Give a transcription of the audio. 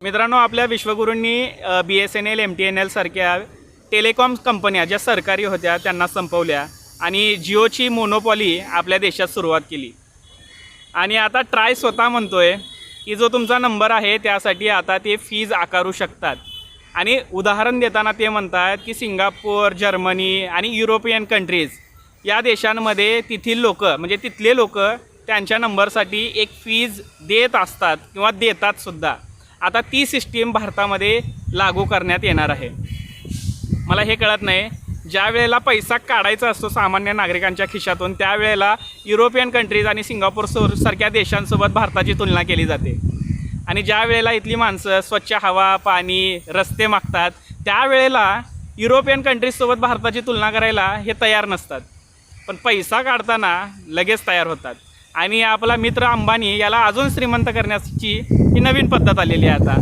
मित्रांनो, आपल्या विश्वगुरूंनी BSNL, MTNL सारख्या टेलिकॉम कंपन्या ज्या सरकारी होत्या त्यांना संपवल्या आणि जिओची मोनोपॉली आपल्या देशात सुरुवात केली. आणि आता ट्राय स्वतः म्हणतोय की जो तुमचा नंबर आहे त्यासाठी आता ते फीज आकारू शकतात. आणि उदाहरण देताना ते म्हणतात की सिंगापूर, जर्मनी आणि युरोपियन कंट्रीज या देशांमध्ये तिथील लोक म्हणजे तिथले लोक त्यांच्या नंबरसाठी एक फीज देत असतात किंवा देतातसुद्धा. आता ती सिस्टीम भारतामध्ये लागू करण्यात येणार आहे. मला हे कळत नाही, ज्या वेळेला पैसा काढायचा असतो सामान्य नागरिकांच्या खिशातून त्यावेळेला युरोपियन कंट्रीज आणि सिंगापूर सारख्या देशांसोबत भारताची तुलना केली जाते. आणि ज्या वेळेला इथली माणसं स्वच्छ हवा, पाणी, रस्ते मागतात त्यावेळेला युरोपियन कंट्रीजसोबत भारताची तुलना करायला हे तयार नसतात, पण पैसा काढताना लगेच तयार होतात. आणि आपला मित्र अंबानी याला अजून श्रीमंत करण्याची ही नवीन पद्धत आलेली आहे आता.